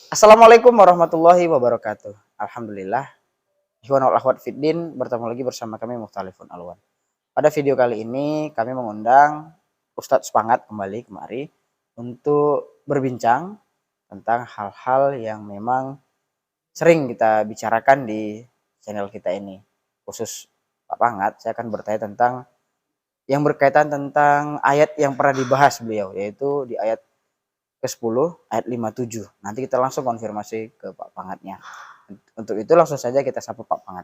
Assalamualaikum warahmatullahi wabarakatuh. Alhamdulillah. Ikhwan wal akhwat fiddin, bertemu lagi bersama kami Mukhtalifun Alwan. Pada video kali ini kami mengundang Ustadz Sepangat kembali kemari untuk berbincang tentang hal-hal yang memang sering kita bicarakan di channel kita ini. Khusus Pak Pangat, saya akan bertanya tentang yang berkaitan tentang ayat yang pernah dibahas beliau, yaitu di ayat ke-10 ayat 57. Nanti kita langsung konfirmasi ke Pak Pangatnya. Untuk itu langsung saja kita sapa Pak Pangat.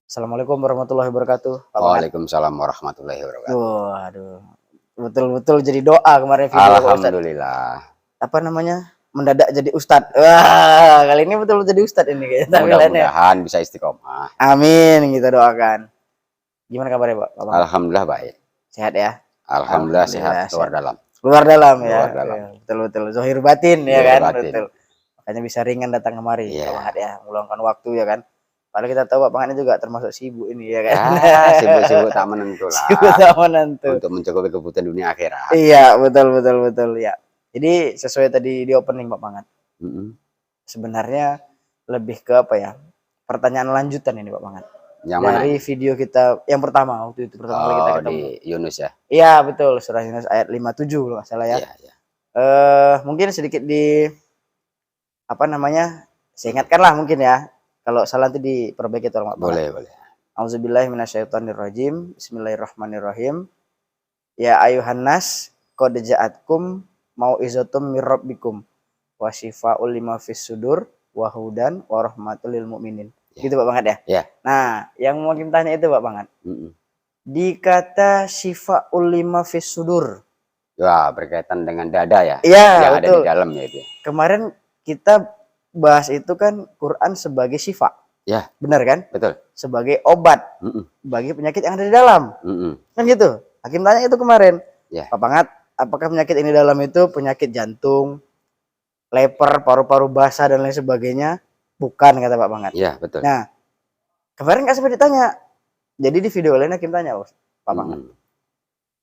Assalamualaikum warahmatullahi wabarakatuh, Pak Pangat. Waalaikumsalam warahmatullahi wabarakatuh. Waduh, betul-betul jadi doa kemarin video Pak Ustadz. Alhamdulillah. Apa namanya? Mendadak jadi Ustadz. Wah, kali ini betul-betul jadi Ustadz ini kayaknya tampilannya. Mudah-mudahan bisa istiqomah. Amin, kita doakan. Gimana kabarnya Pak Pangat? Alhamdulillah baik. Sehat ya? Alhamdulillah sehat luar dalam. Luar dalam ya. Luar dalam. Ya, betul-betul. Zahir batin ya Zahir kan? batin. Betul. Makanya bisa ringan datang kemari, Iya. Pak Pangat ya, meluangkan waktu ya kan. Padahal kita tahu Pak Pangat ini juga termasuk sibuk ini ya kan. Ya, sibuk-sibuk tak menentu lah. Sibuk tak menentu. Untuk mencukupi kebutuhan dunia akhirat. Iya, betul ya. Jadi sesuai tadi di opening Pak Pangat. Sebenarnya lebih ke apa ya? Pertanyaan lanjutan ini Pak Pangat. Yang Dari mana? video kita yang pertama waktu itu pertama kali kita ketemu. Di Yunus ya. Iya, betul. Surah Yunus ayat 57 kalau nggak salah ya. Iya, iya. Mungkin sedikit di apa namanya? Saya ingatkan lah mungkin ya. Kalau salah nanti diperbaiki tolong Pak. Boleh, boleh. Auzubillahi minasyaitonirrajim. Bismillahirrahmanirrahim. Ya ayuhan nas qad ja'atkum mau'izatum mir rabbikum wa syifaa'ul lima fis sudur wa hudan wa rahmatul lil mukminin. Ya. Gitu Pak Pangat ya? Ya. Nah, yang mau kita tanya itu Pak Pangat. Dikata syifaa'ul lima fis sudur. Ya, berkaitan dengan dada ya. Iya, yang betul. ada di dalam ya itu. Kemarin kita bahas itu kan Quran sebagai syifa. Ya. Benar kan? Betul. Sebagai obat bagi penyakit yang ada di dalam. Kan gitu. Hakim tanya itu kemarin. Ya. Pak Pangat, apakah penyakit ini dalam itu penyakit jantung, leper, paru-paru basah dan lain sebagainya? Bukan, kata Pak Pangat. Iya, betul. Nah, kemarin nggak sempat ditanya. Jadi di video lain Hakim tanya, Pak Pangat.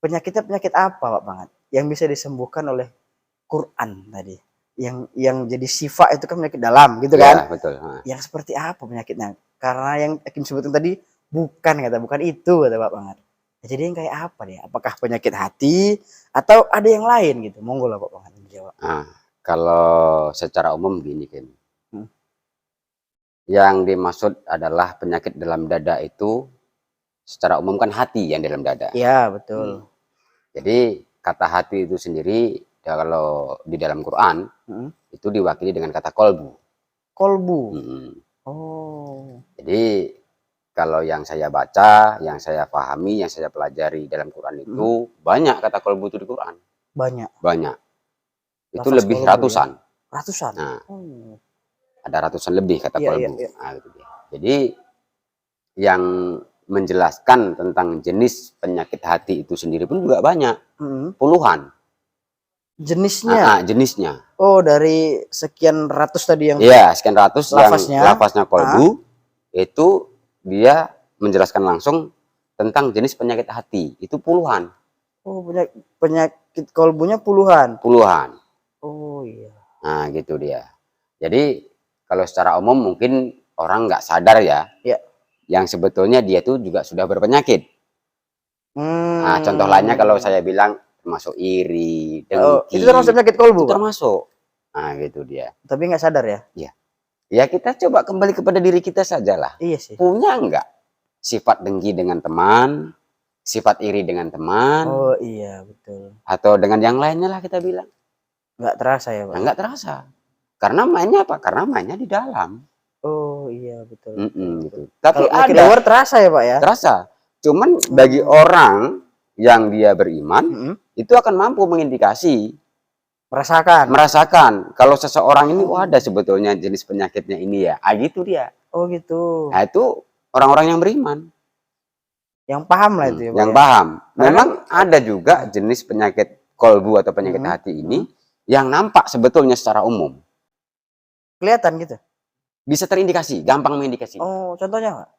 Penyakitnya penyakit apa Pak Pangat? Yang bisa disembuhkan oleh Quran tadi. Yang jadi syifa itu kan penyakit dalam gitu kan? Ya, betul. Yang seperti apa penyakitnya? Karena yang Hakim sebutkan tadi bukan itu kata Pak Pangat. Jadi yang kayak apa deh? Apakah penyakit hati atau ada yang lain gitu? Monggo lah Pak Pangat menjawab. Kalau secara umum gini kan. Yang dimaksud adalah penyakit dalam dada itu secara umum kan hati yang dalam dada. Iya, betul. Jadi kata hati itu sendiri kalau di dalam Quran itu diwakili dengan kata kolbu. Kolbu. Jadi kalau yang saya baca, yang saya pahami, yang saya pelajari dalam Quran itu banyak kata kolbu itu di Quran. Banyak. Itu lafaz lebih ratusan. Ya? Ratusan. Nah, ada ratusan lebih kata kolbu. Iya. Nah, gitu dia. Jadi yang menjelaskan tentang jenis penyakit hati itu sendiri pun juga banyak, puluhan. Jenisnya? Jenisnya. Oh, dari sekian ratus tadi yang? Iya, sekian ratus lafaznya, yang lafaznya kolbu itu dia menjelaskan langsung tentang jenis penyakit hati itu puluhan. Oh, penyakit kolbunya puluhan. Puluhan. Oh iya. Nah, gitu dia. Jadi kalau secara umum mungkin orang nggak sadar ya. Ya. Yang sebetulnya dia tuh juga sudah berpenyakit. Nah, contoh lainnya kalau saya bilang termasuk iri, dengki. Itu termasuk penyakit kolbu? Itu termasuk. Nah, gitu dia. Tapi nggak sadar ya? Iya. Ya kita coba kembali kepada diri kita sajalah. Iya sih. Punya nggak sifat dengki dengan teman, sifat iri dengan teman? Oh iya, betul. Atau dengan yang lainnya lah kita bilang. Nggak terasa ya Pak? Nggak terasa. Karena mainnya apa? Karena mainnya di dalam. Oh iya, betul. Gitu. Tapi kalau ada luar terasa ya Pak ya? Terasa. Cuman bagi orang yang dia beriman itu akan mampu mengindikasi, merasakan kalau seseorang ini ada sebetulnya jenis penyakitnya ini ya. Gitu dia. Oh gitu. Nah, itu orang-orang yang beriman. Yang paham lah itu ya Pak. Yang paham. Memang ada juga jenis penyakit kolbu atau penyakit hati ini yang nampak sebetulnya secara umum. Kelihatan gitu? Bisa terindikasi, gampang mengindikasi. Oh, contohnya Pak?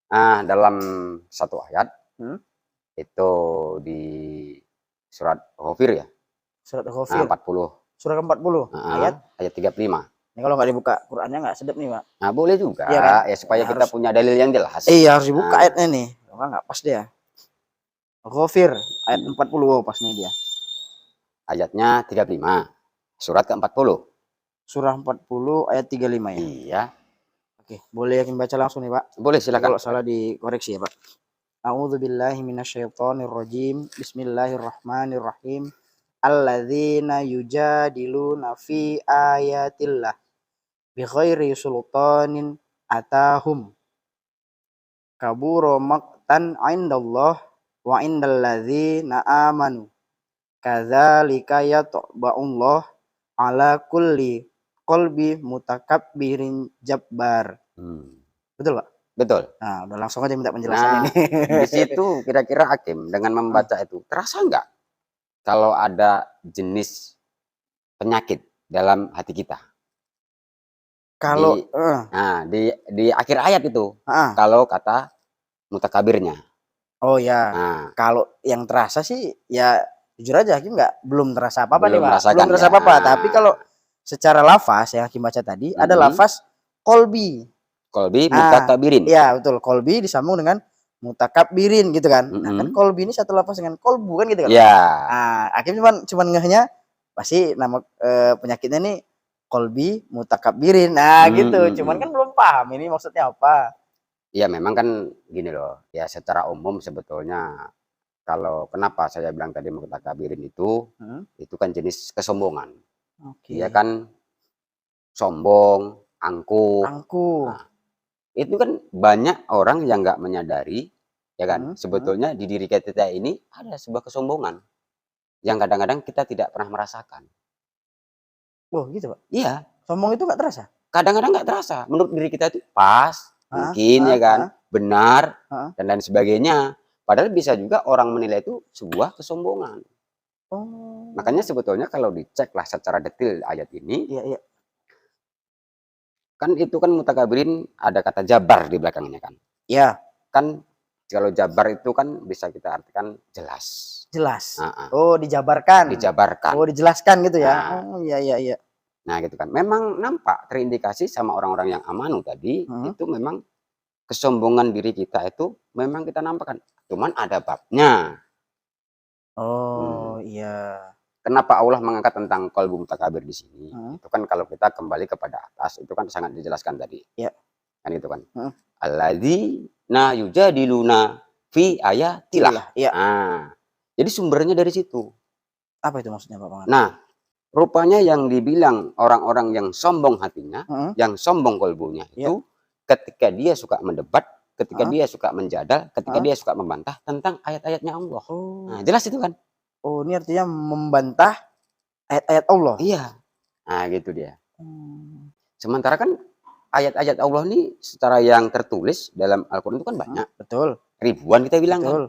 Nah, dalam satu ayat itu di surat Ghafir ya. Surat Ghafir. 40. Surat 40. Ayat 35. Ini kalau nggak dibuka Qurannya nggak sedap nih, Pak. Nah, boleh juga Iya kan? ya supaya Nah, kita harus punya dalil yang jelas. iya harus dibuka Nah, ayatnya nih. Kalau nggak pas dia. Ghafir ayat 40 pas nih dia. ayatnya 35. Surat ke-40. Surah 40 ayat 35 ya. Iya, Oke, boleh yakin baca langsung nih, Pak. boleh Jadi silakan. kalau salah dikoreksi ya, Pak. A'udzubillahi minasyaitonirrajim. Bismillahirrahmanirrahim. Alladzina yujadiluna fi ayatillah bighairi sultanin atahum. Kabura maqtan 'indallah wa 'indal ladzina amanu. Kadzalika yatba'ullah ala kulli qalbi mutakabbirin jabbar. Betul, Pak? Betul. Nah, udah langsung aja minta penjelasan Nah, ini. di situ kira-kira Hakim dengan membaca itu terasa nggak kalau ada jenis penyakit dalam hati kita? Kalau Di akhir ayat itu, heeh. kalau kata mutakabirnya. Oh ya, Nah, kalau yang terasa sih ya jujur aja Hakim belum terasa apa-apa nih, belum Pak. merasakan Belum terasa ya. apa-apa, tapi kalau secara lafaz yang Hakim baca tadi ada lafaz kolbi. Kolbi Nah, mutakabirin. iya betul, kolbi disambung dengan mutakabbirin gitu kan. Nah, kan Mm-mm. kolbi ini satu lafaz dengan kolbu kan gitu kan. Ya, Nah, Hakim cuman ngehnya pasti nama penyakitnya nih kolbi mutakabbirin. Nah, gitu. Cuman kan belum paham ini maksudnya apa. ya memang kan gini loh. Ya secara umum sebetulnya kalau kenapa saya bilang tadi mutakabirin itu kan jenis kesombongan. Oke. Dia kan sombong, angkuh. Angkuh. Nah, itu kan banyak orang yang nggak menyadari, ya kan? Sebetulnya di diri kita ini ada sebuah kesombongan yang kadang-kadang kita tidak pernah merasakan. Oh, gitu, Pak. Iya, Sombong itu nggak terasa? kadang-kadang nggak terasa. Menurut diri kita itu pas, mungkin ya kan, benar, dan lain sebagainya. Padahal bisa juga orang menilai itu sebuah kesombongan. Oh. Makanya sebetulnya kalau diceklah secara detail ayat ini, Iya, iya. kan itu kan mutakabirin ada kata jabar di belakangnya kan. Iya. Kan kalau jabar itu kan bisa kita artikan jelas. Jelas. Nah, Oh, dijabarkan. dijabarkan. Oh, dijelaskan gitu ya. Nah, Oh, iya, iya, iya. nah gitu kan. Memang nampak terindikasi sama orang-orang yang amanu tadi, itu memang kesombongan diri kita itu memang kita nampakkan. Cuman ada babnya. Oh, iya. Kenapa Allah mengangkat tentang qalbu mutakabir di sini? Itu kan kalau kita kembali kepada atas, itu kan sangat dijelaskan tadi. Iya. Kan itu kan. Alladzina yujadiluna fi ayatillah. Iya. Nah, jadi sumbernya dari situ. Apa itu maksudnya, Pak Pangan? Nah, rupanya yang dibilang orang-orang yang sombong hatinya, yang sombong kolbunya itu ketika dia suka mendebat, ketika dia suka menjadal, ketika dia suka membantah tentang ayat-ayatnya Allah. Nah, jelas itu kan. Oh, ini artinya membantah ayat-ayat Allah. Iya. Nah, gitu dia. Sementara kan ayat-ayat Allah ini secara yang tertulis dalam Al-Qur'an itu kan banyak. Betul. Ribuan kita bilang Betul. kan.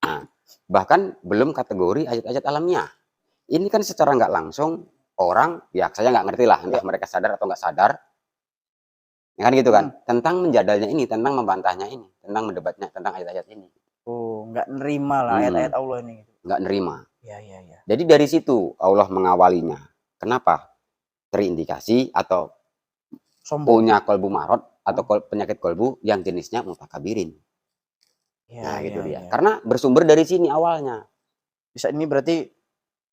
Nah, bahkan belum kategori ayat-ayat alamnya. Ini kan secara nggak langsung orang, ya saya nggak ngerti lah, entah mereka sadar atau nggak sadar, ya kan gitu kan, tentang menjadalnya ini, tentang membantahnya ini, tentang mendebatnya, tentang ayat-ayat ini. Oh, nggak nerima lah ayat-ayat Allah ini. Nggak nerima. Iya, iya, iya. Jadi dari situ Allah mengawalinya. Kenapa? Terindikasi atau punya kolbu marot atau penyakit kolbu yang jenisnya mutakabirin. Nah, gitu dia. Karena bersumber dari sini awalnya. Bisa ini berarti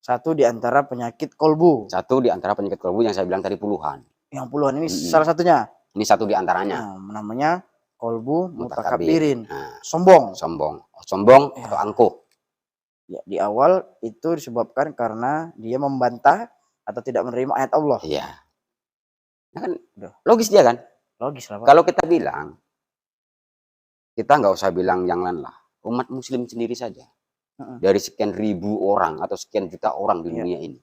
satu di antara penyakit kolbu. Satu di antara penyakit kolbu yang saya bilang tadi puluhan. Yang puluhan ini salah satunya. Ini satu di antaranya. Namanya kolbu mutakabirin. Sombong. Sombong atau angkuh. Ya, di awal itu disebabkan karena dia membantah atau tidak menerima ayat Allah. Iya. Nah, kan logis dia kan? Logis lah, Pak. Kalau kita bilang, kita nggak usah bilang yang lain lah. Umat muslim sendiri saja. Dari sekian ribu orang atau sekian juta orang di dunia ini.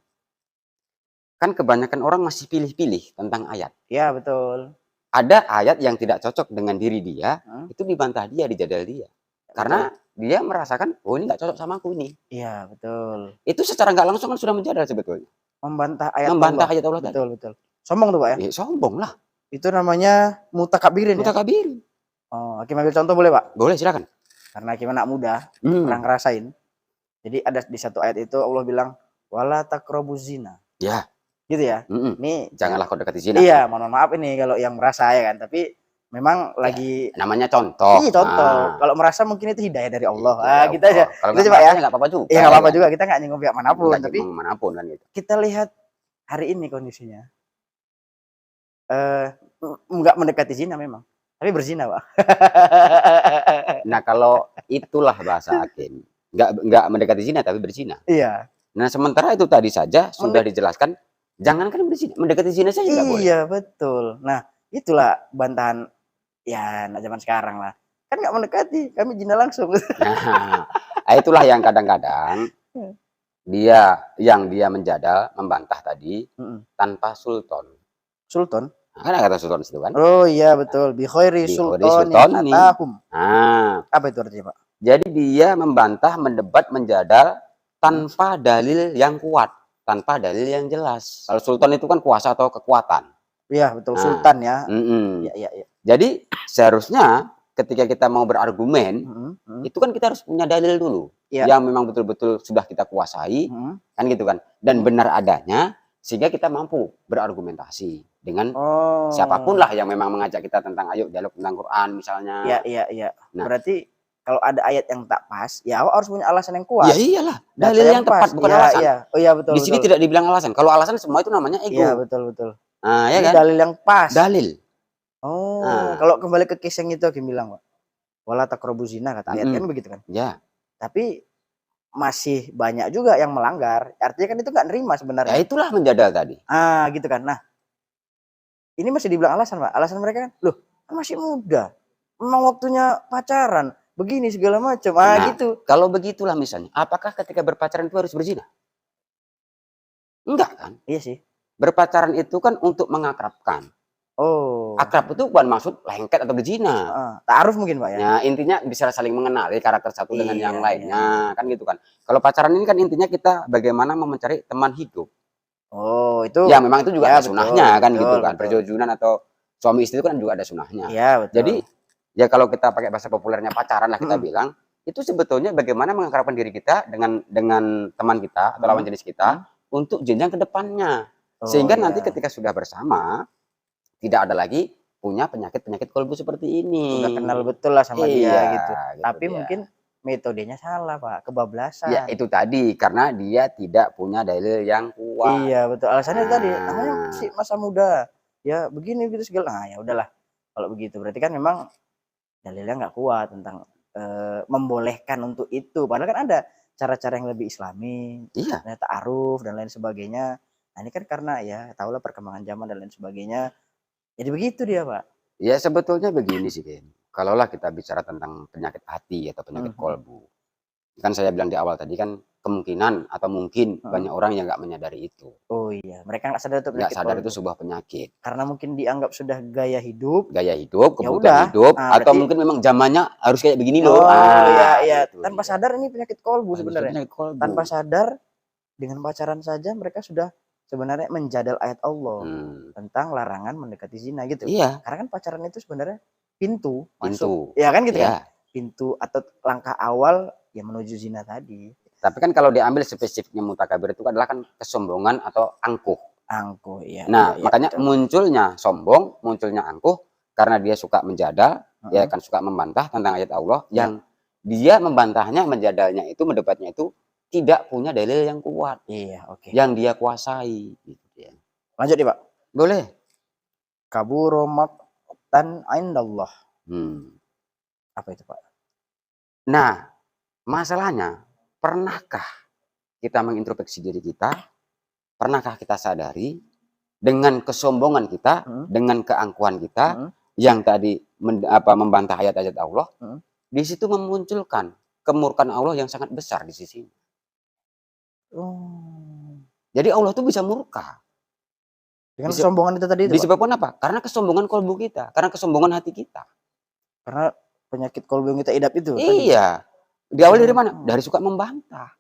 Kan kebanyakan orang masih pilih-pilih tentang ayat. Iya, betul. Ada ayat yang tidak cocok dengan diri dia, itu dibantah dia, dijadal dia. Karena dia merasakan, oh ini nggak cocok sama aku ini. Iya, betul. Itu secara nggak langsung kan sudah menjadal sebetulnya. Membantah ayat ayat Allah betul, tadi. Betul. Sombong tuh, Pak ya? Sombong lah. Itu namanya mutakabirin. Mutakabirin. Oh, Hakim ambil contoh boleh, Pak? Boleh, silakan. Karena Hakim anak muda, pernah ngerasain. Jadi ada di satu ayat itu Allah bilang, wala taqrabuz zina. Ya. Gitu ya. Mm-mm. Ini Janganlah kau dekati zina. iya, mohon maaf ini kalau yang merasa ya kan, tapi memang Ya, lagi namanya contoh. iya contoh. Ah, Kalau merasa mungkin itu hidayah dari Allah. iya, Ah, ya gitu Allah. aja. Kalau Itu nggak coba merasa ya. ya nggak apa-apa juga. Iya nggak Ya apa-apa kan? juga, kita nggak nyinggung pihak manapun, Nggak tapi manapun kan gitu. kita lihat hari ini kondisinya. Eh nggak mendekati zina memang, tapi berzina, Pak. Nah, kalau itulah bahasa hakim. Nggak mendekati zina tapi berzina. Iya. Nah, sementara itu tadi saja sudah Mendek dijelaskan, jangankan berzina, mendekati zina saja tidak boleh. iya, betul. Nah, itulah bantahan ya anak zaman sekarang lah. Kan nggak mendekati, kami zina langsung. Nah, itulah yang kadang-kadang dia menjadal, membantah tadi Mhm. tanpa sultan. Sultan? Nah, kan ada kata sultan itu kan? Oh iya betul, bi khairi Di Khori sultanin Sultan nih. atahum. Nah, Apa itu artinya, Pak? jadi dia membantah, mendebat, menjadal tanpa dalil yang kuat, tanpa dalil yang jelas. Kalau sultan itu kan kuasa atau kekuatan. Iya betul, Nah, sultan ya. mm-mm. Iya iya iya. Jadi seharusnya ketika kita mau berargumen, Mhm mhm. itu kan kita harus punya dalil dulu Iya. yang memang betul-betul sudah kita kuasai, Mhm. kan gitu kan, dan Mhm. benar adanya sehingga kita mampu berargumentasi dengan siapapun Oh. lah yang memang mengajak kita tentang ayo dialog tentang Quran misalnya. Iya iya iya. Nah, Berarti kalau ada ayat yang tak pas, ya awak harus punya alasan yang ya kuat. iyalah, Data dalil yang pas. tepat bukan Iya alasan. iya. Oh iya betul Di sini betul. tidak dibilang alasan. Kalau alasan semua itu namanya Iya ego. betul betul. Nah, ya Ini kan? dalil yang pas. Dalil. Oh, Nah, kalau kembali ke case yang itu Hakim bilang, Pak. Wala taqrabu zina kata ayat kan begitu kan. ya, Tapi masih banyak juga yang melanggar. Artinya kan itu nggak nerima ya sebenarnya. itulah menjadal tadi. Ah, gitu kan. Nah, ini masih dibilang alasan, Pak. Alasan mereka kan, loh, kan masih muda. Memang waktunya pacaran, begini segala macam. Ah, Nah, gitu. kalau begitulah misalnya, apakah ketika berpacaran itu harus berzina? Enggak kan? Iya sih. Berpacaran itu kan untuk mengakrabkan. Oh. Akrab itu bukan maksud lengket atau berzina. Ta'aruf mungkin, Pak ya. Ya, intinya bisa saling mengenali karakter satu dengan yang Iya, lainnya, iya. kan gitu kan. Kalau pacaran ini kan intinya kita bagaimana mau mencari teman hidup. Oh, itu Ya, memang itu juga ya ada betul, sunahnya kan betul, gitu kan. betul. Perjodohan atau suami istri itu kan juga ada sunahnya. Iya, betul. Jadi, ya kalau kita pakai bahasa populernya pacaran lah kita Mhm. bilang, itu sebetulnya bagaimana mengakrabkan diri kita dengan teman kita atau lawan jenis kita untuk jenjang ke depannya. Oh, Sehingga nanti iya. ketika sudah bersama, tidak ada lagi punya penyakit-penyakit kolbu seperti ini. Udah kenal betul lah sama dia Iya, gitu. gitu Tapi dia. mungkin metodenya salah, Pak, Ya kebablasan. itu tadi, karena dia tidak punya dalil yang kuat. Iya, betul. Alasannya tadi, namanya Nah, masih masa muda. Ya begini gitu segala. Nah, ya udahlah. Kalau begitu berarti kan memang dalilnya nggak kuat tentang membolehkan untuk itu. Padahal kan ada cara-cara yang lebih islami, iya. ta'aruf dan lain sebagainya. Nah, ini kan karena ya tahulah perkembangan zaman dan lain sebagainya. Jadi begitu dia, Pak. Ya sebetulnya begini sih, Ken. Kalaulah kita bicara tentang penyakit hati atau penyakit Mhm, kolbu. Kan saya bilang di awal tadi kan kemungkinan atau mungkin mhm. banyak orang yang nggak menyadari itu. Oh iya, mereka nggak sadar itu Nggak penyakit sadar itu kolbu. sebuah penyakit. Karena mungkin dianggap sudah gaya hidup. Gaya hidup, Ya kebutuhan udah, hidup, nah atau berarti mungkin memang zamannya harus kayak begini loh. oh iya iya, Itu tanpa dia. sadar ini penyakit kolbu Wah, itu sebenarnya. penyakit kolbu. Tanpa sadar dengan pacaran saja mereka sudah sebenarnya menjadal ayat Allah tentang larangan mendekati zina gitu. Iya, Karena kan pacaran itu sebenarnya pintu pintu. masuk. Ya kan gitu kan? Ya. Pintu atau langkah awal ya menuju zina tadi. Tapi kan kalau diambil spesifiknya mutakabir itu adalah kan kesombongan atau angkuh. Angkuh ya. Nah, Iya, iya, makanya betul. munculnya sombong, munculnya angkuh karena dia suka menjadal, dia Heeh. akan suka membantah tentang ayat Allah Ya. yang dia membantahnya, menjadalnya itu, mendebatnya itu tidak punya dalil yang kuat, Iya, oke. yang dia kuasai gitu ya. Lanjut nih, Pak. Boleh. Kaburo maqtan indallah. Apa itu, Pak? Nah, masalahnya pernahkah kita mengintrospeksi diri kita? Pernahkah kita sadari dengan kesombongan kita, dengan keangkuhan kita yang tadi membantah ayat-ayat Allah, di situ memunculkan kemurkaan Allah yang sangat besar di sisi. Oh. Jadi Allah tuh bisa murka. Dengan kesombongan itu tadi itu, Pak? Disebabkan apa? Karena kesombongan kolbu kita, karena kesombongan hati kita. Karena penyakit kolbu yang kita idap itu tadi. Iya. Diawali dari mana? Dari suka membantah.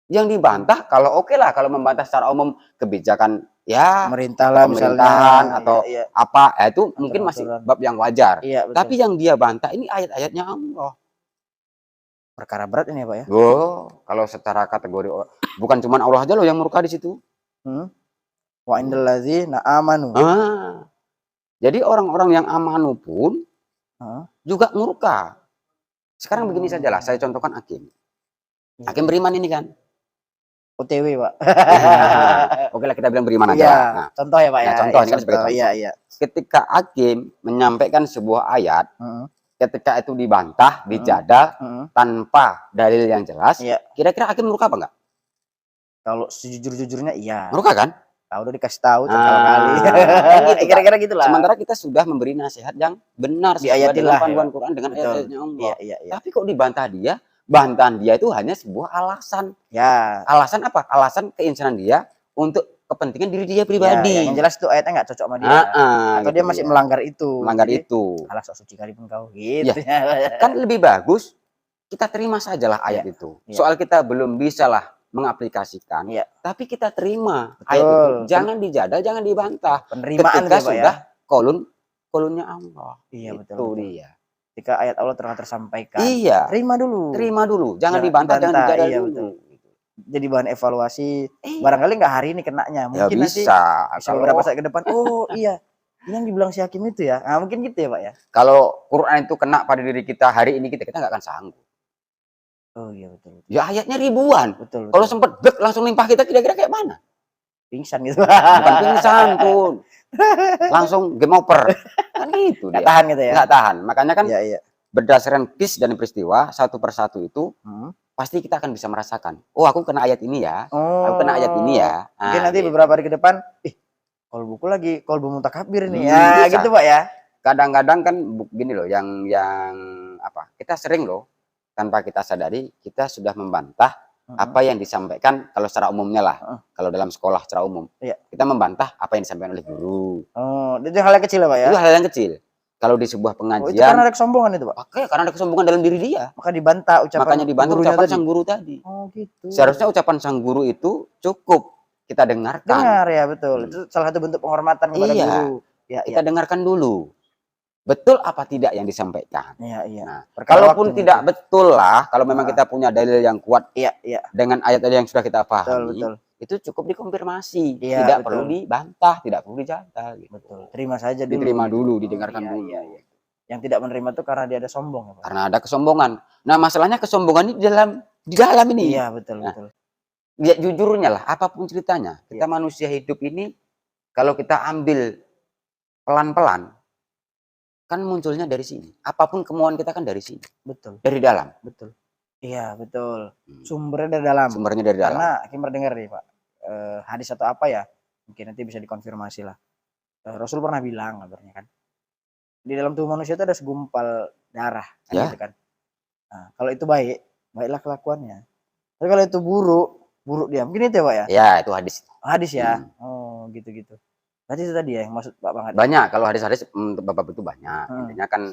Yang dibantah kalau oke lah kalau membantah secara umum kebijakan ya Pemerintah lah pemerintahan misalnya. atau Iya, iya. apa ya itu mungkin masih Aturan-aturan. bab yang wajar. Iya, betul. Tapi yang dia bantah ini ayat-ayatnya Allah. Perkara berat ini ya, Pak ya. Oh, kalau secara kategori bukan cuma Allah aja loh yang murka di situ. Wa indal ladzina amanu. Jadi orang-orang yang amanu pun Heeh. juga murka. Sekarang begini sajalah, saya contohkan Hakim. Hakim beriman ini kan. OTW, Pak. Oke lah, kita bilang beriman aja Iya, lah. Nah, contoh ya, Pak ya, ya. contoh, Iya, ini kan sebagai contoh. Iya, iya. Ketika Hakim menyampaikan sebuah ayat, Heeh. ketika itu dibantah, dijadal, Heeh. tanpa dalil yang jelas, Iya. kira-kira Hakim murka apa enggak? Kalau sejujur-jujurnya iya. Murka kan? Kalau udah dikasih tahu kali. Kan gitu, Kira-kira gitulah. Sementara kita sudah memberi nasihat yang benar sesuai Diayatin dengan lah, panduan ya. Quran dengan Betul. ayat-ayatnya Allah. Iya, iya, iya. Tapi kok dibantah dia? Bantahan dia itu hanya sebuah alasan. Ya. Alasan apa? Alasan keinsanan dia untuk kepentingan diri dia pribadi. Ya, yang jelas itu ayatnya nggak cocok sama dia. Atau gitu dia masih melanggar itu. Melanggar Jadi, itu. alah sok suci kali pun kau. Gitu. Kan lebih bagus kita terima sajalah ayat itu. Iya. Soal kita belum bisa lah mengaplikasikan. Iya. Tapi kita terima Betul. ayat itu. Jangan dijadal, jangan dibantah. Penerimaan Ketika tuh, Pak, sudah kolunnya Allah. Iya, Itu betul. dia. Ketika ayat Allah telah tersampaikan. Iya. Terima dulu. Terima dulu. Jangan dibantah, jangan dijadal iya, dulu. betul. Jadi bahan evaluasi. Iya. Barangkali nggak hari ini kenanya. Ya Mungkin nanti bisa. beberapa saat ke depan. Oh iya. Ini yang dibilang si Hakim itu ya. Nah, mungkin gitu ya, Pak ya. Kalau Quran itu kena pada diri kita hari ini, kita nggak akan sanggup. Oh iya, betul. Ya ayatnya ribuan. Betul. Kalau sempat langsung limpah kita, kira-kira kayak mana? Pingsan gitu. Bukan pingsan pun. Langsung game over. Kan gitu Nggak dia. tahan gitu ya. Nggak tahan. Makanya kan Iya. berdasarkan kis dan peristiwa satu persatu itu pasti kita akan bisa merasakan. Oh, aku kena ayat ini ya. Aku kena ayat ini ya. Mungkin nanti gitu. beberapa hari ke depan, kolbuku lagi kolbu mutakabir nih. Bisa. Gitu, Pak ya. Kadang-kadang kan gini loh, yang apa? Kita sering loh tanpa kita sadari kita sudah membantah apa yang disampaikan kalau secara umumnya lah. Kalau dalam sekolah secara umum. Iya. Kita membantah apa yang disampaikan oleh guru. Oh, itu hal yang kecil ya, Pak ya. Itu hal yang kecil. Kalau di sebuah pengajian, itu karena ada kesombongan itu, Pak. Oke, karena ada kesombongan dalam diri dia. Maka dibantah ucapan Makanya dibantah gurunya ucapan tadi. sang guru tadi. Oh, gitu. Seharusnya ucapan sang guru itu cukup kita dengarkan. Dengar ya, betul. Itu salah satu bentuk penghormatan kepada Iya. guru. Ya, Kita dengarkan dulu. Betul apa tidak yang disampaikan. Iya. Nah, Perkara kalaupun waktu tidak betul lah, kalau memang kita punya dalil yang kuat Iya. dengan ayat-ayat yang sudah kita pahami, Betul. itu cukup dikonfirmasi. Iya, Tidak betul. perlu dibantah, tidak perlu dijadal. Gitu. Betul. Terima saja dulu. Diterima dulu, didengarkan dulu. Iya. Yang tidak menerima itu karena dia ada sombong ya, Pak. Karena ada kesombongan. Nah, masalahnya kesombongan ini di dalam ini. Iya, betul. Ya jujurnya lah, apapun ceritanya, kita manusia hidup ini kalau kita ambil pelan-pelan, kan munculnya dari sini. Apapun kemauan kita kan dari sini. Betul. Dari dalam. Betul. Iya, betul. Sumbernya dari dalam. Sumbernya dari dalam. Karena Hakim dengar nih, Pak. Hadis atau apa ya? Mungkin nanti bisa dikonfirmasi lah. Rasul pernah bilang kabarnya kan. Di dalam tubuh manusia itu ada segumpal darah, kan Ya. gitu kan. Nah, kalau itu baik, baiklah kelakuannya. Tapi kalau itu buruk dia. Mungkin itu ya, Pak ya? Ya, itu hadis. Hadis ya. Oh, gitu. Berarti itu tadi ya yang maksud Pak Bang. Banyak kalau hadis-hadis untuk bab itu banyak. Intinya kan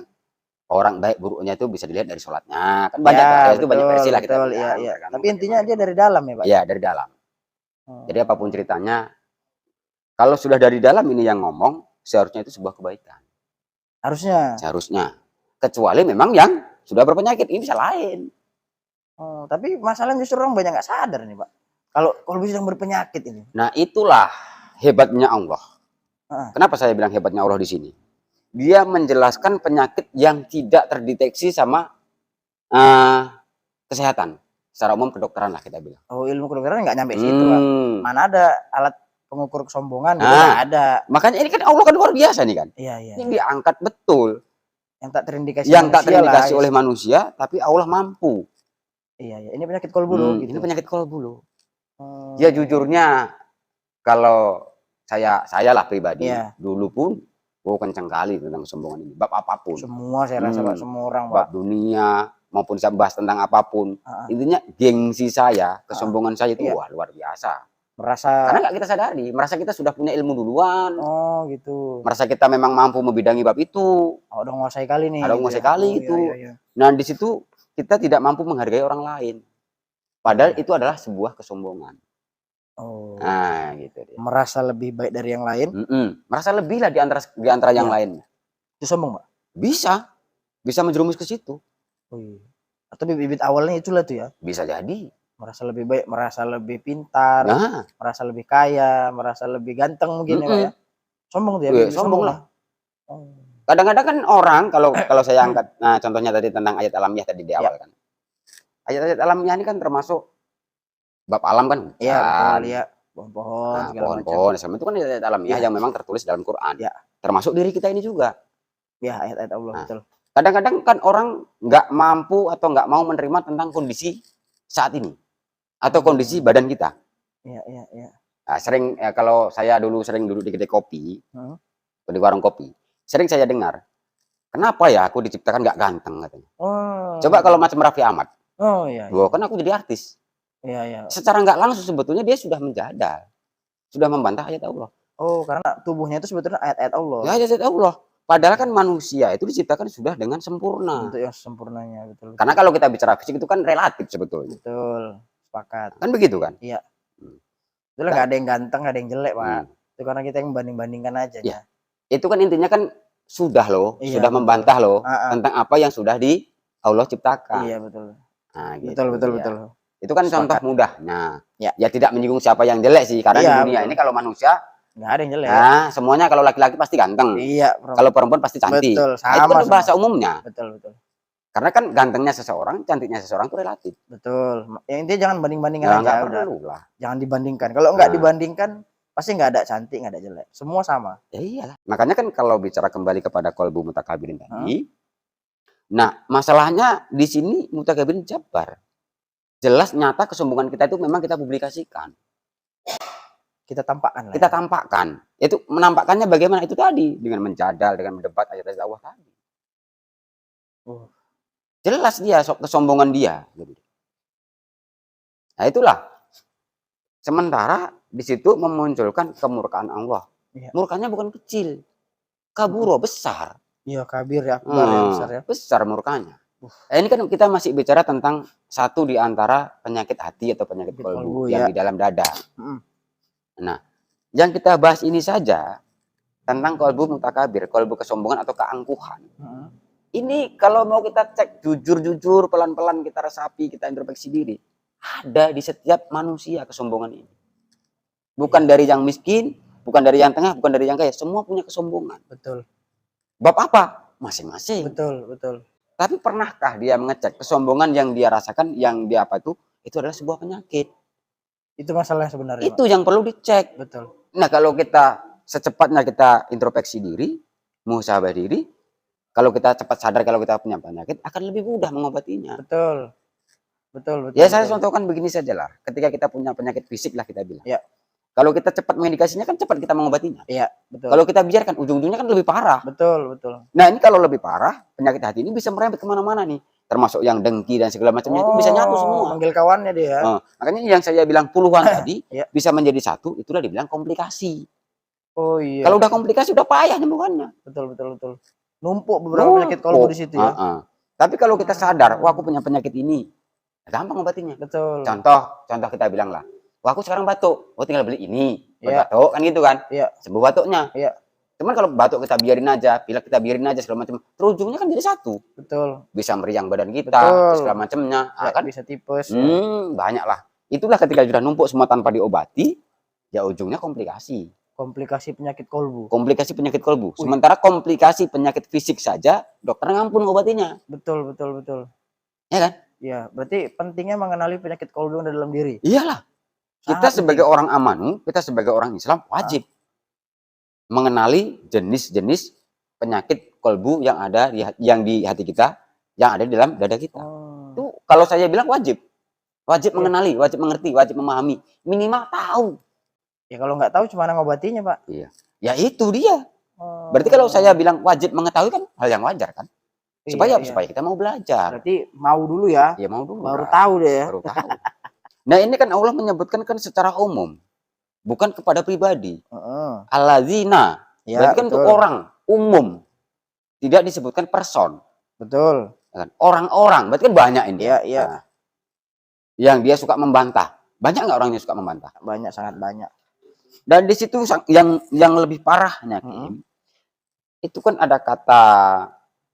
orang baik buruknya itu bisa dilihat dari sholatnya. Kan banyak lah, itu banyak versi lah kita. Iya. Tapi intinya dia dari dalam ya, Pak. Iya, dari dalam. Jadi apapun ceritanya, kalau sudah dari dalam ini yang ngomong, seharusnya itu sebuah kebaikan. Seharusnya. Kecuali memang yang sudah berpenyakit, ini bisa lain. Oh, tapi masalahnya justru orang banyak nggak sadar nih, Pak. Kalau sedang berpenyakit ini. Nah, itulah hebatnya Allah. Kenapa saya bilang hebatnya Allah di sini? Dia menjelaskan penyakit yang tidak terdeteksi sama kesehatan. Secara umum kedokteran lah kita bilang. Oh, ilmu kedokteran nggak nyampe situ, Pak. Mana ada alat pengukur kesombongan gitu, nggak ada. Makanya ini kan Allah kan luar biasa nih kan. Iya. Ini diangkat betul. Yang tak terindikasi oleh manusia, tapi Allah mampu. Iya. Ini penyakit kolbu loh. Gitu. Ini penyakit kolbu loh. Ya jujurnya kalau saya lah pribadi dulu pun kenceng kali tentang kesombongan ini. Bab apapun. Semua saya rasa Pak, semua orang Pak. Bab dunia maupun saya bahas tentang apapun. Intinya gengsi saya, kesombongan saya itu wah luar biasa. Karena nggak kita sadari, merasa kita sudah punya ilmu duluan. Oh gitu. Merasa kita memang mampu membidangi bab itu. Oh, udah menguasai kali nih. Ada menguasai kali itu. Iya. Nah di situ kita tidak mampu menghargai orang lain. Padahal itu adalah sebuah kesombongan. Oh. Nah gitu dia. Merasa lebih baik dari yang lain. Merasa lebih lah di antara yang lain. Itu sombong Pak? Bisa menjerumus ke situ. Oh, iya. Atau bibit awalnya itulah tuh ya? Bisa jadi. Merasa lebih baik, merasa lebih pintar, Nah, merasa lebih kaya, merasa lebih ganteng mungkin ya Pak ya. Sombong dia, Wih, lebih sombong sombong lah. lah. Oh. Kadang-kadang kan orang kalau saya angkat, nah contohnya tadi tentang ayat alamiah tadi di Ya, awal kan. Ayat-ayat alamiah ini kan termasuk bab alam kan, iya betul hujan, ya. Pohon-pohon nah, segala macam. pohon-pohon, itu kan ayat alamiah Ya, yang memang tertulis dalam Quran. ya, Termasuk diri kita ini juga. ya ayat-ayat Allah Nah, betul. kadang-kadang kan orang nggak mampu atau nggak mau menerima tentang kondisi saat ini atau kondisi badan kita. Iya, iya, iya. Nah, sering kalau saya dulu sering duduk di kedai kopi, Hmm. di warung kopi, sering saya dengar, kenapa ya aku diciptakan nggak ganteng katanya. Oh. Coba kalau macam Raffi Ahmad, Oh iya, iya. wah kan aku jadi artis. Iya, iya. Secara nggak langsung sebetulnya dia sudah menjadal, sudah membantah ayat Allah. Oh, karena tubuhnya itu sebetulnya ayat-ayat Allah. Ya ayat Allah. Padahal kan manusia itu diciptakan sudah dengan sempurna. Bentuk yang sempurnanya, betul. Karena kalau kita bicara fisik itu kan relatif sebetulnya. Betul, sepakat. Kan begitu kan? Iya. Hmm. Betul, nggak ada yang ganteng, nggak ada yang jelek, Pak. Hmm. Itu karena kita yang banding-bandingkan aja Ya, ya. itu kan intinya kan sudah loh, Iya, sudah betul. membantah loh tentang apa yang sudah di Allah ciptakan. Iya, betul. Nah, gitu Betul, betul, dia. betul. Itu kan contoh Sepakat. mudahnya. Ya. Ya tidak menyinggung siapa yang jelek sih, karena Iya, di dunia betul. ini kalau manusia, Nggak ada yang jelek. nah semuanya kalau laki-laki pasti ganteng. Iya, Kalau perempuan pasti cantik. betul, Nah, itu kan sama bahasa semua. umumnya. Betul, betul. Karena kan gantengnya seseorang, cantiknya seseorang itu relatif. Betul. Yang intinya jangan banding-bandingkan Nah, aja nggak udah. perlu lah. Jangan dibandingkan. Kalau nggak Nah. dibandingkan, pasti nggak ada cantik, nggak ada jelek. Semua sama. Ya iyalah. Makanya kan kalau bicara kembali kepada qalbu mutakabirin tadi, nah masalahnya di sini mutakabirin jabar. Jelas nyata kesombongan kita itu memang kita publikasikan. Kita tampakkan lah. Kita tampakkan. Itu menampakkannya bagaimana? Itu tadi dengan menjadal, dengan mendebat ayat-ayat Allah tadi. Jelas dia kesombongan dia. Nah itulah. Sementara di situ memunculkan kemurkaan Allah. Iya. Murkanya bukan kecil. Kaburo besar. Iya, kabir ya, akbar ya, besar ya. Besar murkanya. Ini kan kita masih bicara tentang satu di antara penyakit hati atau penyakit kolbu yang di dalam dada. Nah, yang kita bahas ini saja tentang kolbu mutakabir, kolbu kesombongan atau keangkuhan. Ini kalau mau kita cek jujur-jujur, pelan-pelan kita resapi, kita introspeksi diri. Ada di setiap manusia kesombongan ini. Bukan dari yang miskin, bukan dari yang tengah, bukan dari yang kaya. Semua punya kesombongan. Betul. Bab apa? Masing-masing. Betul, betul. Tapi pernahkah dia mengecek kesombongan yang dia rasakan, yang dia apa itu adalah sebuah penyakit. Itu masalah sebenarnya. Itu yang perlu dicek. Betul. Nah, kalau kita secepatnya kita introspeksi diri, muhasabah diri, kalau kita cepat sadar kalau kita punya penyakit, akan lebih mudah mengobatinya. Betul. Betul, betul. Ya, saya contohkan begini saja lah. Ketika kita punya penyakit fisik lah kita bilang. Ya. Kalau kita cepat medikasinya kan cepat kita mengobatinya. Iya, betul. Kalau kita biarkan ujung-ujungnya kan lebih parah. Betul, betul. Nah, ini kalau lebih parah, penyakit hati ini bisa merembet kemana-mana nih. Termasuk yang dengki dan segala macamnya itu bisa nyatu semua. Manggil kawannya dia. Makanya yang saya bilang puluhan tadi Ya. bisa menjadi satu, itulah dibilang komplikasi. Oh iya. Kalau udah komplikasi udah payah nyembuhannya. Betul, betul, betul. Numpuk beberapa penyakit kolbu di situ ya. Tapi kalau kita sadar, wah aku punya penyakit ini, gampang obatinya. Betul. Contoh kita bilang lah, wah aku sekarang batuk, tinggal beli ini, Iya. batuk kan gitu kan, Iya. sembuh batuknya. Iya. Cuman kalau batuk kita biarin aja, pilek kita biarin aja segala macam, terujungnya kan jadi satu. Betul. Bisa meriang badan kita, Betul. segala macamnya, kan Bisa tipes. banyak lah. Itulah ketika sudah numpuk semua tanpa diobati, ya ujungnya komplikasi. Komplikasi penyakit kolbu. Komplikasi penyakit kolbu. Sementara komplikasi penyakit fisik saja, dokter ngampun obatinya. Betul, betul, betul. Ya kan? Ya, berarti pentingnya mengenali penyakit kolbu yang ada dalam diri. Iyalah. Kita sebagai orang amanu, kita sebagai orang Islam wajib mengenali jenis-jenis penyakit kolbu yang ada di hati kita, yang ada di dalam dada kita. Itu kalau saya bilang wajib mengenali, wajib mengerti, wajib memahami, minimal tahu. Ya kalau nggak tahu gimana ngobatinya, Pak? Iya. Ya itu dia. Berarti kalau saya bilang wajib mengetahui kan hal yang wajar kan? Supaya kita mau belajar. Berarti mau dulu ya? Ya mau dulu. Baru tahu deh ya. Baru tahu. Nah ini kan Allah menyebutkan kan secara umum, bukan kepada pribadi. Alladzina, berarti kan untuk orang umum, tidak disebutkan person. Betul. Orang-orang, berarti kan banyak ini. Iya, iya. Nah, yang dia suka membantah, banyak nggak orang yang suka membantah? Banyak, sangat banyak. Dan di situ yang lebih parahnya, Kim, itu kan ada kata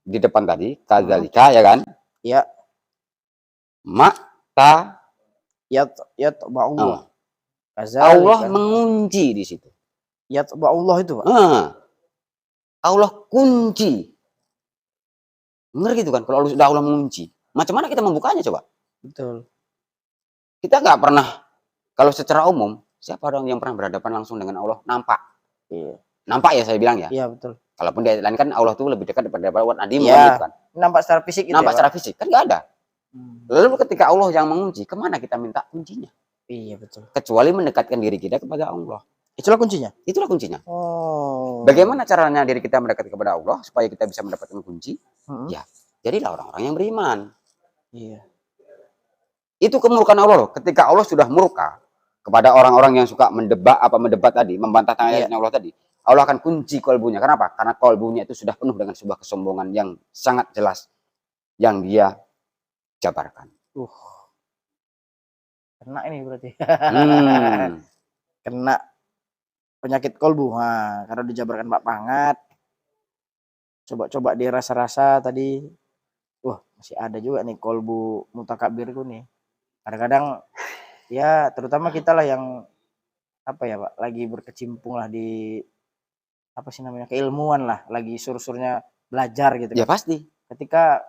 di depan tadi, kadzalika ya kan? Iya. Makta Yatba'ullah. Oh, Allah Kadzalika. mengunci di situ. Yatba'ullah itu, Pak. Allah kunci. Benar gitu kan? Kalau sudah Allah mengunci, macam mana kita membukanya coba? Betul. Kita nggak pernah, kalau secara umum, siapa orang yang pernah berhadapan langsung dengan Allah nampak? Iya. Nampak ya saya bilang ya. Iya, betul. Kalaupun di ayat lain kan Allah tuh lebih dekat daripada Wan Adim Iya. gitu kan. Nampak secara fisik gitu Nampak ya, secara Pak? fisik kan nggak ada. Lalu ketika Allah yang mengunci, kemana kita minta kuncinya? Iya, betul. Kecuali mendekatkan diri kita kepada Allah. Itulah kuncinya. Itulah kuncinya. Oh. Bagaimana caranya diri kita mendekat kepada Allah supaya kita bisa mendapatkan kunci? Mm-mm. Ya, jadilah orang-orang yang beriman. Iya. Itu kemurkaan Allah loh. Ketika Allah sudah murka kepada orang-orang yang suka mendebat tadi, membantah ayatnya Allah tadi, Allah akan kunci kolbunya. Kenapa? Karena kolbunya itu sudah penuh dengan sebuah kesombongan yang sangat jelas yang dia jabarkan. Kena ini berarti. Hmm. Kena penyakit kolbu. Nah, karena dijabarkan Pak Pangat. Coba-coba dirasa-rasa tadi. Wah, masih ada juga nih kolbu mutakabirku nih. Kadang-kadang ya terutama kita lah yang apa ya Pak, lagi berkecimpung lah di apa sih namanya, keilmuan lah, lagi sur-surnya belajar gitu Ya kan. pasti. Ketika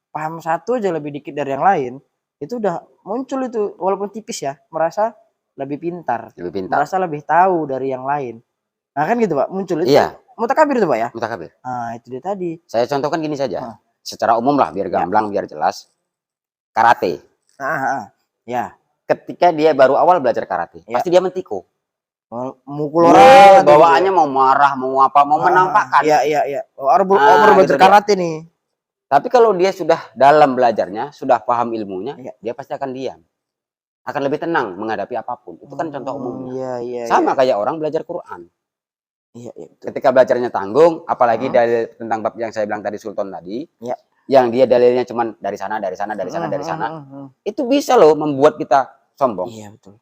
paham satu aja lebih dikit dari yang lain, itu udah muncul itu walaupun tipis ya, merasa lebih pintar, Lebih pintar. merasa lebih tahu dari yang lain. Nah kan gitu Pak, muncul itu Iya. mutakabir itu Pak ya. Mutakabir. Nah itu dia tadi. Saya contohkan gini saja. Nah. Secara umum lah, biar gamblang, biar jelas. Karate. Ya. Ketika dia baru awal belajar karate, Ya. pasti dia mentiko. Mukul orang. Bawaannya mau marah, mau apa, mau menampakkan. Iya. Baru belajar gitu karate nih. Tapi kalau dia sudah dalam belajarnya, sudah paham ilmunya, dia pasti akan diam. Akan lebih tenang menghadapi apapun. Itu kan contoh umumnya. Sama kayak orang belajar Quran. Iya. Ketika belajarnya tanggung, apalagi dalil tentang bab yang saya bilang tadi Sultan tadi, yang dia dalilnya cuman dari sana, itu bisa loh membuat kita sombong. Iya betul.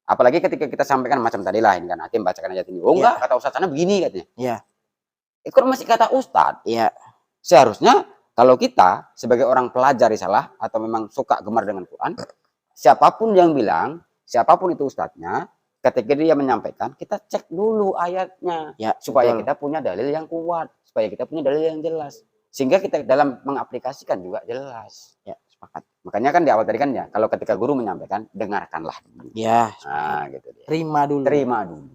Apalagi ketika kita sampaikan macam tadi lah, ini kan hakim bacakan ayat ini. Oh enggak, kata Ustadz sana begini katanya. Iya. Itu masih kata Ustadz. Iya. Seharusnya kalau kita sebagai orang pelajar risalah atau memang suka gemar dengan Quran, siapapun yang bilang, siapapun itu ustadznya, ketika dia menyampaikan, kita cek dulu ayatnya. Supaya kita punya dalil yang kuat, supaya kita punya dalil yang jelas. Sehingga kita dalam mengaplikasikan juga jelas. Ya, sepakat. Makanya kan di awal tadi kan ya, kalau ketika guru menyampaikan, dengarkanlah dulu. Ya, nah, gitu dia. Terima dulu.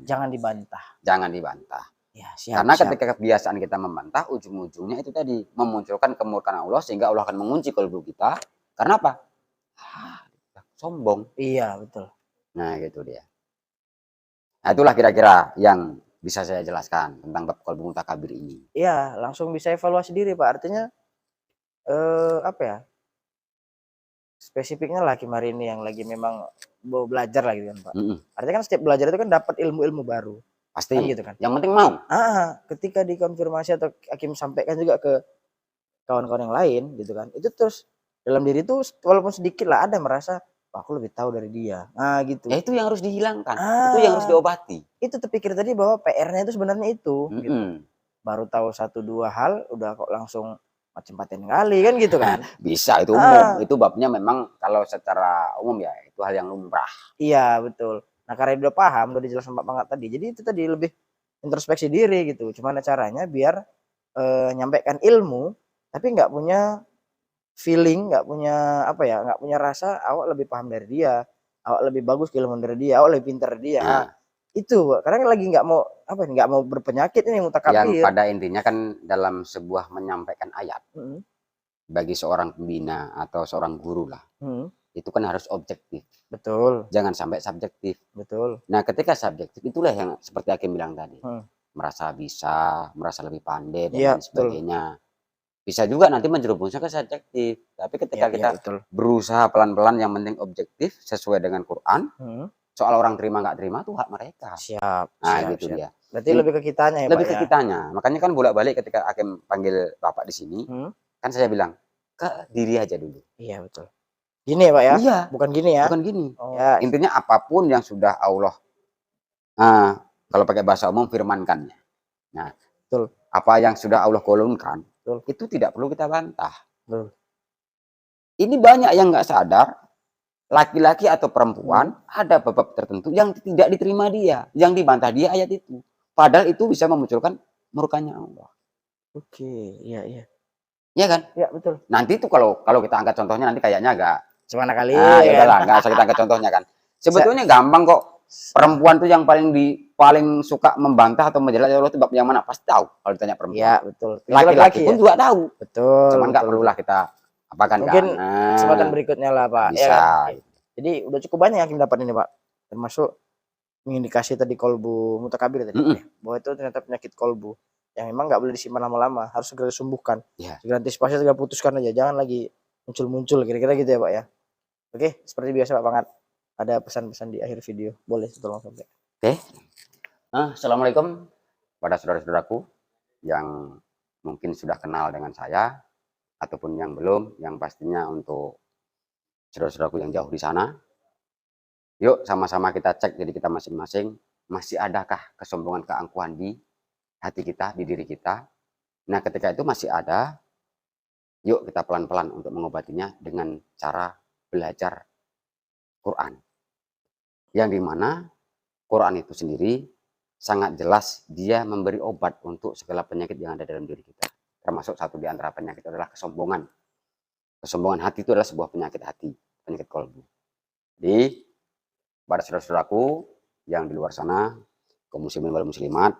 Jangan dibantah. Ya, siap, karena ketika kebiasaan kita membantah, ujung-ujungnya itu tadi memunculkan kemurkaan Allah, sehingga Allah akan mengunci kalbu kita. Karena apa? Sombong. Iya, betul. Nah, gitu dia. Nah, itulah kira-kira yang bisa saya jelaskan tentang bab qalbu mutakabir ini. Iya, langsung bisa evaluasi diri, Pak. Artinya apa ya? Spesifiknya lah kemarin ini yang lagi memang mau belajar lah gitu kan, Pak. Artinya kan setiap belajar itu kan dapat ilmu-ilmu baru. Pasti. Kan gitu kan. Yang penting mau. Ketika dikonfirmasi atau hakim sampaikan juga ke kawan-kawan yang lain gitu kan. Itu terus dalam diri itu walaupun sedikit lah ada merasa aku lebih tahu dari dia. Gitu. Ya itu yang harus dihilangkan. Itu yang harus diobati. Itu terpikir tadi bahwa PR-nya itu sebenarnya itu gitu. Baru tahu 1-2 hal udah kok langsung macam-macam kali kan gitu kan. Bisa itu umum. Itu babnya memang kalau secara umum ya itu hal yang lumrah. Iya, betul. Nah, karena udah paham, udah dijelasin Pak Pangat tadi. Jadi itu tadi lebih introspeksi diri gitu. Gimana caranya biar nyampaikan ilmu tapi nggak punya feeling, nggak punya apa ya, nggak punya rasa awak lebih paham dari dia, awak lebih bagus keilmuan dari dia, awak lebih pintar dari dia. Itu karena lagi nggak mau berpenyakit ini mutakabir. Yang pada intinya kan dalam sebuah menyampaikan ayat bagi seorang pembina atau seorang guru lah, itu kan harus objektif. Betul. Jangan sampai subjektif. Betul. Nah, ketika subjektif itulah yang seperti Hakim bilang tadi, merasa bisa, merasa lebih pandai dan lain sebagainya. Bisa juga nanti menjerumusnya ke subjektif. Tapi ketika kita berusaha pelan-pelan, yang penting objektif sesuai dengan Quran. Soal orang terima nggak terima itu hak mereka. Siap. Gitu dia. Berarti lebih ke kitanya ya, lebih Pak, ke kitanya. Makanya kan bolak-balik ketika Hakim panggil Bapak di sini, kan saya bilang ke diri aja dulu. Iya betul. Gini ya Pak ya? Iya. Bukan gini ya? Bukan gini. Ya. Intinya apapun yang sudah Allah, kalau pakai bahasa umum firmankannya. Nah, betul. Apa yang sudah Allah golongkan, itu tidak perlu kita bantah. Betul. Ini banyak yang nggak sadar, laki-laki atau perempuan ada bab tertentu yang tidak diterima dia, yang dibantah dia ayat itu. Padahal itu bisa memunculkan murkanya Allah. Oke, iya iya. Iya kan? Iya, betul. Nanti itu kalau kita angkat contohnya nanti kayaknya agak Semana kali ya ya kan. udahlah, nggak usah kita angkat contohnya kan. Sebetulnya gampang kok. Perempuan tuh yang paling suka membantah atau menjelaskan Allah itu bab yang mana? Pasti tahu kalau ditanya perempuan. Iya, betul. Laki-laki pun ya? juga tahu. Betul. Cuman nggak betul. perlulah kita apakan Mungkin kan. kesempatan berikutnya lah, Pak. Bisa. Ya kan? Jadi udah cukup banyak yang dapat ini, Pak. Termasuk mengindikasi tadi kolbu mutakabir tadi, Pak, ya. Bahwa itu ternyata penyakit kolbu yang memang nggak boleh disimpan lama-lama, harus segera disembuhkan. Ya. Segera antisipasi, segera putuskan aja, jangan lagi muncul-muncul, kira-kira gitu ya, Pak ya. Oke, seperti biasa Pak Pangat, ada pesan-pesan di akhir video, boleh tolong sampai. Oke. Assalamualaikum pada saudara-saudaraku yang mungkin sudah kenal dengan saya ataupun yang belum, yang pastinya untuk saudara-saudaraku yang jauh di sana. Yuk sama-sama kita cek diri kita masing-masing, masih adakah kesombongan, keangkuhan di hati kita, di diri kita. Nah, ketika itu masih ada, yuk kita pelan-pelan untuk mengobatinya dengan cara belajar Quran. Yang dimana Quran itu sendiri sangat jelas dia memberi obat untuk segala penyakit yang ada dalam diri kita. Termasuk satu di antara penyakit adalah kesombongan. Kesombongan hati itu adalah sebuah penyakit hati, penyakit kolbu. Jadi, pada saudara-saudaraku yang di luar sana, kaum muslimin wal muslimat,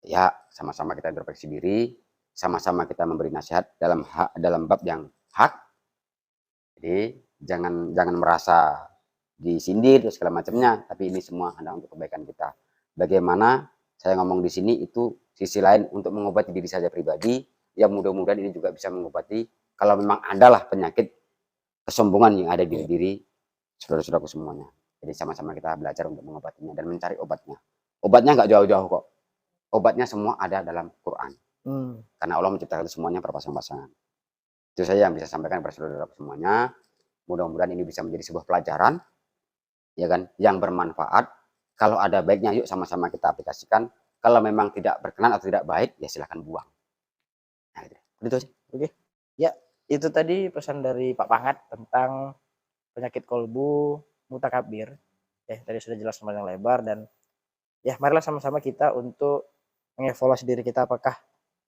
ya sama-sama kita introspeksi diri, sama-sama kita memberi nasihat dalam bab yang hak. Jadi jangan merasa disindir dan segala macamnya, tapi ini semua ada untuk kebaikan kita. Bagaimana saya ngomong di sini itu sisi lain untuk mengobati diri saya pribadi, yang mudah-mudahan ini juga bisa mengobati kalau memang adalah penyakit kesombongan yang ada di diri saudara-saudaraku semuanya. Jadi sama-sama kita belajar untuk mengobatinya dan mencari obatnya. Obatnya nggak jauh-jauh kok. Obatnya semua ada dalam Quran. Karena Allah menciptakan semuanya berpasang-pasangan. Itu saya yang bisa sampaikan kepada saudara-saudara semuanya. Mudah-mudahan ini bisa menjadi sebuah pelajaran, ya kan, yang bermanfaat. Kalau ada baiknya, yuk sama-sama kita aplikasikan. Kalau memang tidak berkenan atau tidak baik, ya silahkan buang. Nah, itu aja. Oke. Ya, itu tadi pesan dari Pak Pangat tentang penyakit kolbu mutakabir. Tadi sudah jelas panjang lebar dan ya marilah sama-sama kita untuk mengevaluasi diri kita apakah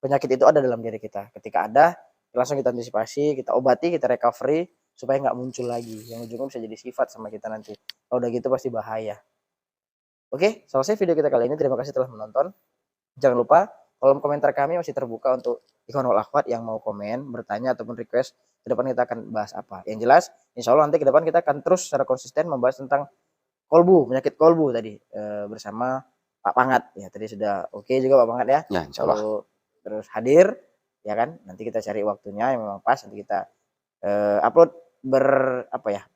penyakit itu ada dalam diri kita. Ketika ada, langsung kita antisipasi, kita obati, kita recovery supaya nggak muncul lagi. Yang ujungnya bisa jadi sifat sama kita nanti. Kalau udah gitu pasti bahaya. Oke, selesai video kita kali ini. Terima kasih telah menonton. Jangan lupa kolom komentar kami masih terbuka untuk ikhwan wal akhwat yang mau komen, bertanya ataupun request ke depan kita akan bahas apa. Yang jelas, insya Allah nanti ke depan kita akan terus secara konsisten membahas tentang kolbu, penyakit kolbu tadi bersama Pak Pangat. Ya tadi sudah oke juga Pak Pangat ya. Ya, insya Allah. Terus hadir, ya kan? Nanti kita cari waktunya yang memang pas, nanti kita upload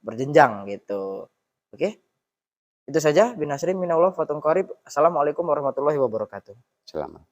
berjenjang gitu. Oke? Itu saja. Bin Nasrin minallah wa qarib. Assalamualaikum warahmatullahi wabarakatuh. Selamat.